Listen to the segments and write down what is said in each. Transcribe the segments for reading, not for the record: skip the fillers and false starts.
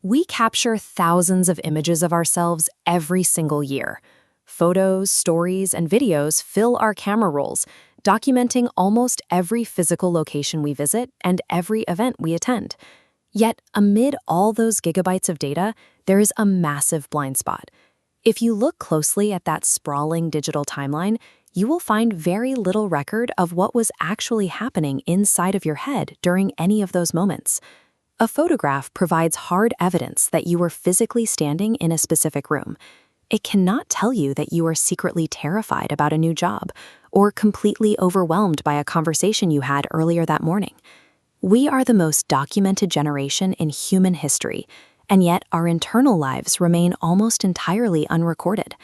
We capture thousands of images of ourselves every single year. Photos, stories, and videos fill our camera rolls, documenting almost every physical location we visit and every event we attend. Yet, amid all those gigabytes of data, there is a massive blind spot. If you look closely at that sprawling digital timeline, you will find very little record of what was actually happening inside of your head during any of those moments. A photograph provides hard evidence that you were physically standing in a specific room. It cannot tell you that you are secretly terrified about a new job or completely overwhelmed by a conversation you had earlier that morning. We are the most documented generation in human history, and yet our internal lives remain almost entirely unrecorded.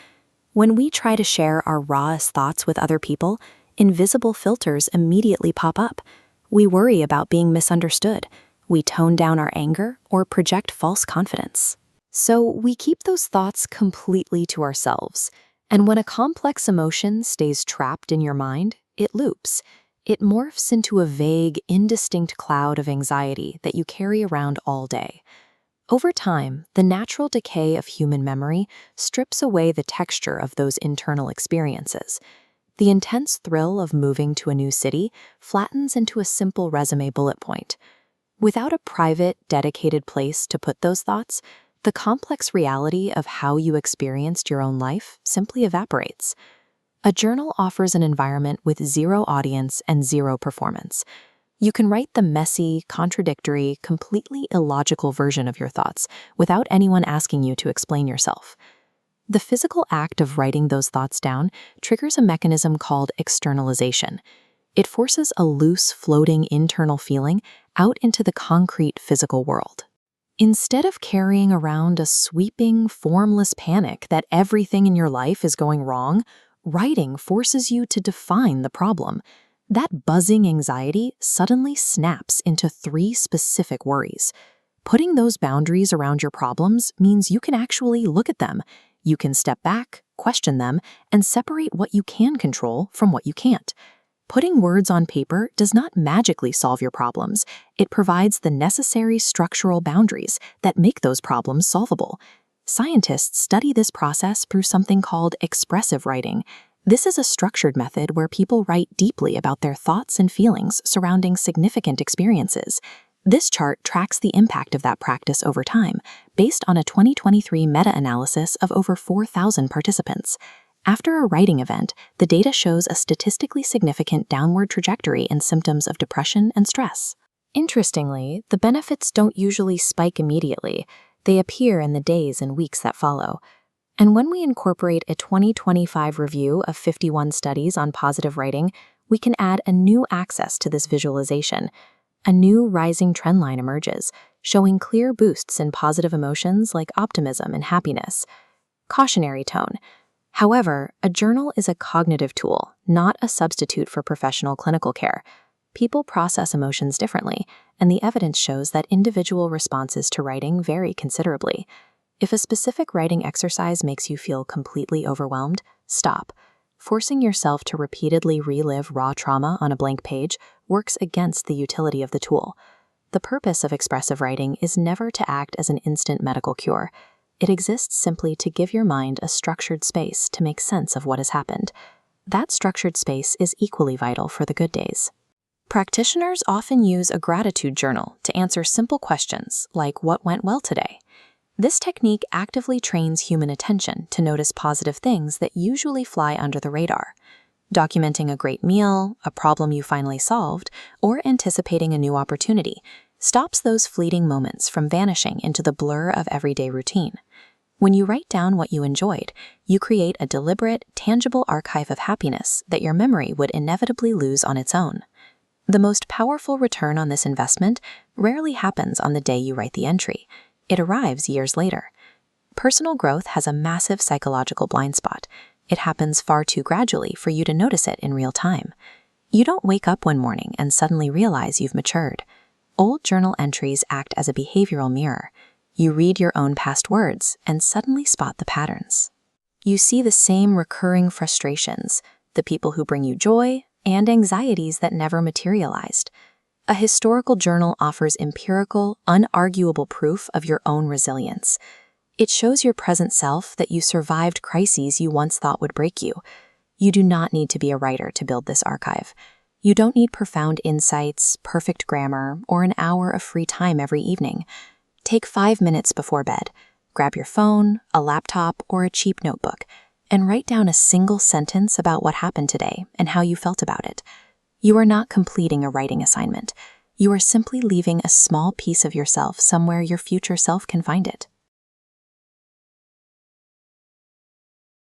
When we try to share our rawest thoughts with other people, invisible filters immediately pop up. We worry about being misunderstood. We tone down our anger or project false confidence. So we keep those thoughts completely to ourselves. And when a complex emotion stays trapped in your mind, it loops. It morphs into a vague, indistinct cloud of anxiety that you carry around all day. Over time, the natural decay of human memory strips away the texture of those internal experiences. The intense thrill of moving to a new city flattens into a simple resume bullet point. Without a private, dedicated place to put those thoughts, the complex reality of how you experienced your own life simply evaporates. A journal offers an environment with zero audience and zero performance. You can write the messy, contradictory, completely illogical version of your thoughts without anyone asking you to explain yourself. The physical act of writing those thoughts down triggers a mechanism called externalization. It forces a loose, floating internal feeling out into the concrete physical world. Instead of carrying around a sweeping, formless panic that everything in your life is going wrong, writing forces you to define the problem. That buzzing anxiety suddenly snaps into 3 specific worries. Putting those boundaries around your problems means you can actually look at them. You can step back, question them, and separate what you can control from what you can't. Putting words on paper does not magically solve your problems. It provides the necessary structural boundaries that make those problems solvable. Scientists study this process through something called expressive writing. This is a structured method where people write deeply about their thoughts and feelings surrounding significant experiences. This chart tracks the impact of that practice over time, based on a 2023 meta-analysis of over 4,000 participants. After a writing event, the data shows a statistically significant downward trajectory in symptoms of depression and stress. Interestingly, the benefits don't usually spike immediately. They appear in the days and weeks that follow. And when we incorporate a 2025 review of 51 studies on positive writing, we can add a new access to this visualization. A new rising trendline emerges, showing clear boosts in positive emotions like optimism and happiness. Cautionary tone. However, a journal is a cognitive tool, not a substitute for professional clinical care. People process emotions differently, and the evidence shows that individual responses to writing vary considerably. If a specific writing exercise makes you feel completely overwhelmed, stop. Forcing yourself to repeatedly relive raw trauma on a blank page works against the utility of the tool. The purpose of expressive writing is never to act as an instant medical cure. It exists simply to give your mind a structured space to make sense of what has happened. That structured space is equally vital for the good days. Practitioners often use a gratitude journal to answer simple questions like what went well today. This technique actively trains human attention to notice positive things that usually fly under the radar. Documenting a great meal, a problem you finally solved, or anticipating a new opportunity stops those fleeting moments from vanishing into the blur of everyday routine. When you write down what you enjoyed, you create a deliberate, tangible archive of happiness that your memory would inevitably lose on its own. The most powerful return on this investment rarely happens on the day you write the entry. It arrives years later. Personal growth has a massive psychological blind spot. It happens far too gradually for you to notice it in real time. You don't wake up one morning and suddenly realize you've matured. Old journal entries act as a behavioral mirror. You read your own past words and suddenly spot the patterns. You see the same recurring frustrations, the people who bring you joy, and anxieties that never materialized. A historical journal offers empirical, unarguable proof of your own resilience. It shows your present self that you survived crises you once thought would break you. You do not need to be a writer to build this archive. You don't need profound insights, perfect grammar, or an hour of free time every evening. Take 5 minutes before bed. Grab your phone, a laptop, or a cheap notebook, and write down a single sentence about what happened today and how you felt about it. You are not completing a writing assignment. You are simply leaving a small piece of yourself somewhere your future self can find it.